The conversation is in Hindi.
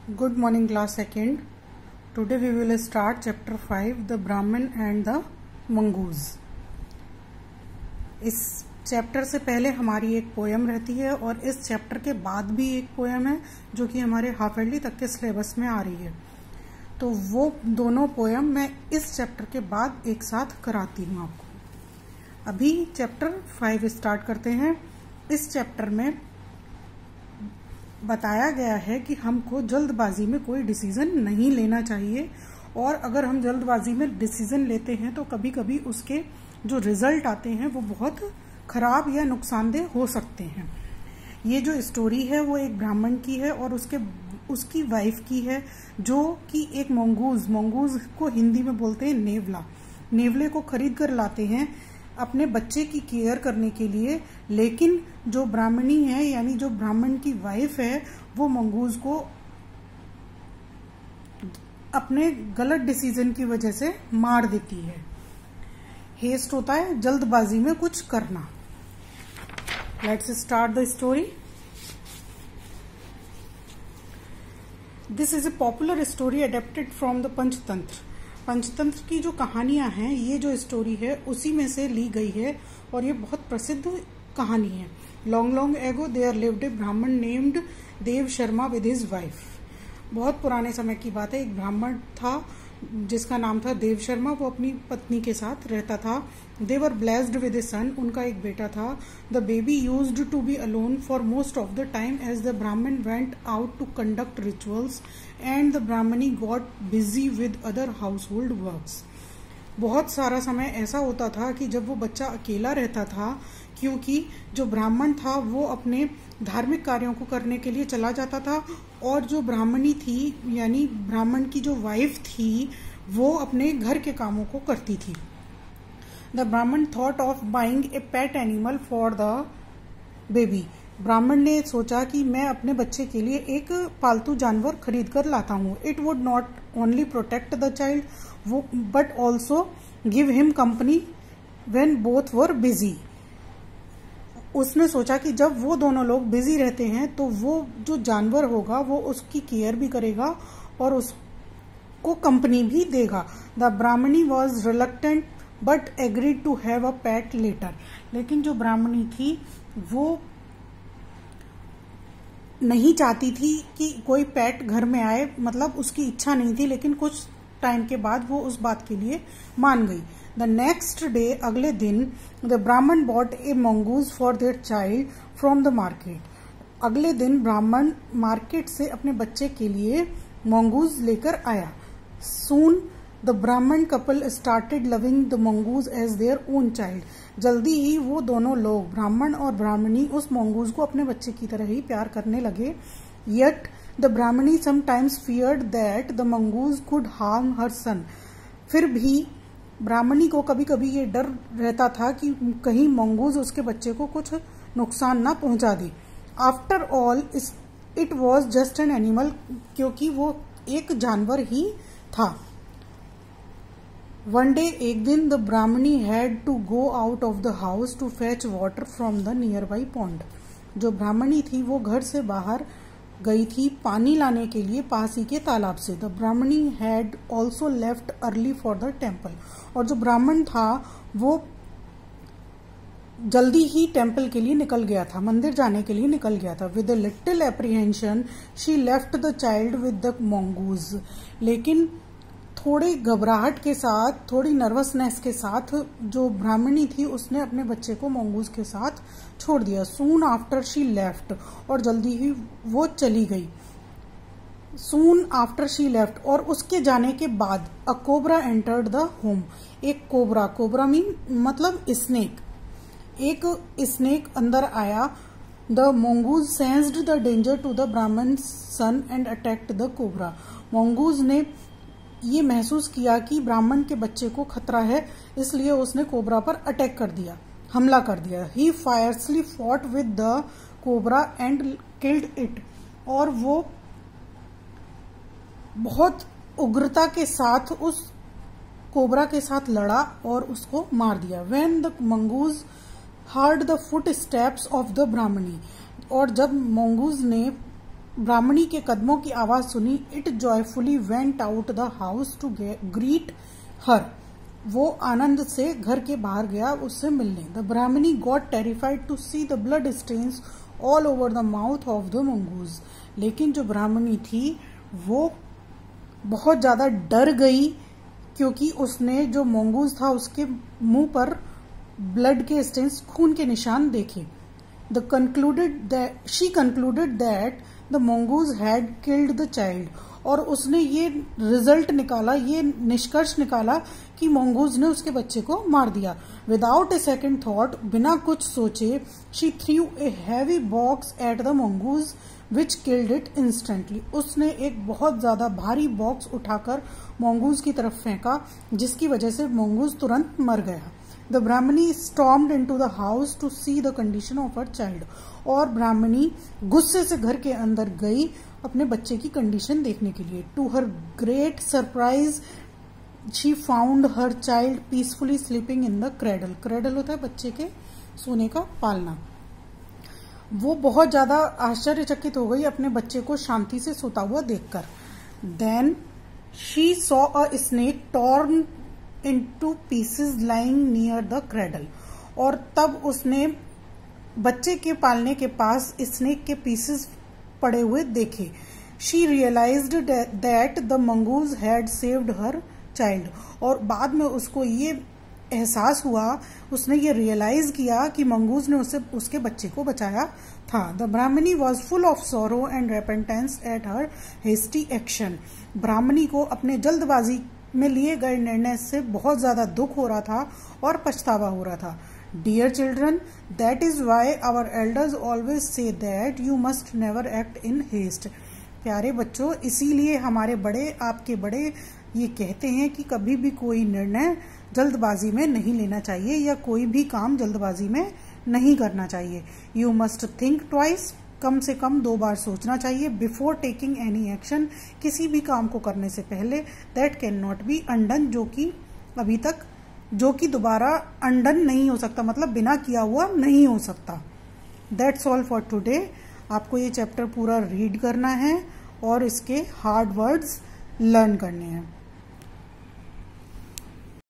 Good morning, class second. Today we will start chapter 5, the Brahmin and the mongoose. इस चैप्टर से पहले हमारी एक पोएम रहती है और इस चैप्टर के बाद भी एक पोएम है जो कि हमारे हाफ ईयरली तक के सिलेबस में आ रही है। तो वो दोनों पोएम मैं इस चैप्टर के बाद एक साथ कराती हूँ आपको। अभी चैप्टर 5 स्टार्ट करते हैं। इस चैप्टर में बताया गया है कि हमको जल्दबाजी में कोई डिसीजन नहीं लेना चाहिए, और अगर हम जल्दबाजी में डिसीजन लेते हैं तो कभी कभी उसके जो रिजल्ट आते हैं वो बहुत खराब या नुकसानदेह हो सकते हैं। ये जो स्टोरी है वो एक ब्राह्मण की है और उसकी वाइफ की है, जो कि एक मंगूज को हिंदी में बोलते हैं नेवला। नेवले को खरीद कर लाते हैं अपने बच्चे की केयर करने के लिए, लेकिन जो ब्राह्मणी है यानी जो ब्राह्मण की वाइफ है वो मंगूज को अपने गलत डिसीजन की वजह से मार देती है। हेस्ट होता है जल्दबाजी में कुछ करना। Let's start the story. This is a popular story adapted from the Panchatantra. Panchatantra की जो कहानियां हैं, ये जो स्टोरी है उसी में से ली गई है और ये बहुत प्रसिद्ध कहानी है। Long ago there lived a Brahmin named Dev Sharma with his wife. बहुत पुराने समय की बात है। एक ब्राह्मण था जिसका नाम था देव शर्मा। वो अपनी पत्नी के साथ रहता था। They were blessed with a son. उनका एक बेटा था। The baby used to be alone for most of the time as the Brahmin went out to conduct rituals and the Brahmani got busy with other household works. बहुत सारा समय ऐसा होता था कि जब वो बच्चा अकेला रहता था, क्योंकि जो ब्राह्मण था वो अपने धार्मिक कार्यों को करने के लिए चला जाता था, और जो ब्राह्मणी थी यानी ब्राह्मण की जो वाइफ थी वो अपने घर के कामों को करती थी। द ब्राह्मण thought of buying A pet animal for the baby. ब्राह्मण ने सोचा कि मैं अपने बच्चे के लिए एक पालतू जानवर खरीद कर लाता हूँ। It would not only protect the child but also give him company when both were busy. उसने सोचा कि जब वो दोनों लोग बिजी रहते हैं तो वो जो जानवर होगा वो उसकी केयर भी करेगा और उसको कंपनी भी देगा। The Brahmani was reluctant but agreed to have a pet later. लेकिन जो ब्राह्मणी थी वो नहीं चाहती थी कि कोई पेट घर में आए, मतलब उसकी इच्छा नहीं थी, लेकिन कुछ टाइम के बाद वो उस बात के लिए मान गई। द नेक्स्ट डे, अगले दिन, द ब्राह्मण bot A mongoose for their child from the market. अगले दिन ब्राह्मण मार्केट से अपने बच्चे के लिए मंगूज लेकर आया। Soon the Brahmin couple started loving the mongoose as their own child. जल्दी ही वो दोनों लोग, ब्राह्मण और ब्राह्मणी, उस मंगूज को अपने बच्चे की तरह ही प्यार करने लगे। Yet the Brahmani sometimes feared that the mongoose could harm her son. फिर भी ब्राह्मणी को कभी कभी ये डर रहता था कि कहीं मंगूज उसके बच्चे को कुछ नुकसान ना पहुंचा दे। After all it was just an animal, क्योंकि वो एक जानवर ही था। वन डे, एक दिन, the Brahmani had to go out of the house to fetch water from the nearby pond. जो ब्राह्मणी थी वो घर से बाहर गई थी पानी लाने के लिए पास ही के तालाब से। The Brahmani had also left early for the temple. और जो ब्राह्मण था वो जल्दी ही टेम्पल के लिए निकल गया था, मंदिर जाने के लिए निकल गया था। With a little apprehension she left the child with the mongoose. लेकिन थोड़ी घबराहट के साथ, थोड़ी नर्वसनेस के साथ जो ब्राह्मणी थी उसने अपने बच्चे को मंगूज के साथ छोड़ दिया। सून आफ्टर शी लेफ्ट, और जल्दी ही वो चली गई। सून आफ्टर शी लेफ्ट, और उसके जाने के बाद a cobra entered the home. एक कोबरा मीन मतलब स्नेक, एक स्नेक अंदर आया। The mongoose sensed the danger to the Brahmin son and attacked the cobra. Mongoose ने ये महसूस किया कि ब्राह्मण के बच्चे को खतरा है, इसलिए उसने कोबरा पर अटैक कर दिया, हमला कर दिया। He fiercely fought with the cobra and killed it. और वो बहुत उग्रता के साथ उस कोबरा के साथ लड़ा और उसको मार दिया। When the mongoose heard the footsteps of the Brahmani. और जब मंगूज ने ब्राह्मणी के कदमों की आवाज सुनी, it joyfully went out the house to greet her. वो आनंद से घर के बाहर गया उससे मिलने। The Brahmani got terrified to see the blood stains all over the mouth of the mongoose. लेकिन जो ब्राह्मणी थी वो बहुत ज्यादा डर गई क्योंकि उसने जो मंगूज था उसके मुंह पर ब्लड के स्टेन्स, खून के निशान देखे। She concluded that the mongoose had killed the child। और उसने ये रिजल्ट निकाला, ये निष्कर्ष निकाला कि mongoose ने उसके बच्चे को मार दिया। विदाउट ए सेकेंड थॉट, बिना कुछ सोचे, she through a heavy box at the mongoose which killed it instantly. उसने एक बहुत ज्यादा भारी बॉक्स उठाकर mongoose की तरफ फेंका जिसकी वजह से mongoose तुरंत मर गया। The Brahmani stormed into the house to see the condition of her child। और ब्राह्मणी गुस्से से घर के अंदर गई अपने बच्चे की कंडीशन देखने के लिए। To her great surprise, she found her child peacefully sleeping in the cradle। cradle होता है बच्चे के सोने का पालना। वो बहुत ज्यादा आश्चर्यचकित हो गई अपने बच्चे को शांति से सोता हुआ देखकर। Then she saw a snake torn into pieces lying near the cradle। और तब उसने बच्चे के पालने के पास स्नेक के पीसेस पड़े हुए देखे। She realised that the mongoose had saved her child. और बाद में उसको ये एहसास हुआ, उसने ये रियलाइज किया कि मंगूज ने उसके बच्चे को बचाया था। The Brahmani was full of sorrow and repentance at her hasty action. Brahmani को अपने जल्दबाजी में लिए गए निर्णय से बहुत ज्यादा दुख हो रहा था और पछतावा हो रहा था। Dear children, that is why our elders always say that you must never act in haste. प्यारे बच्चों, इसीलिए हमारे बड़े, आपके बड़े ये कहते हैं कि कभी भी कोई निर्णय जल्दबाजी में नहीं लेना चाहिए या कोई भी काम जल्दबाजी में नहीं करना चाहिए। यू मस्ट थिंक ट्वाइस, कम से कम 2 बार सोचना चाहिए। बिफोर टेकिंग एनी एक्शन, किसी भी काम को करने से पहले। That can not be undone, जो कि दोबारा अनडन नहीं हो सकता, मतलब बिना किया हुआ नहीं हो सकता। That's all for today. आपको ये चैप्टर पूरा रीड करना है और इसके हार्ड वर्ड्स लर्न करने हैं।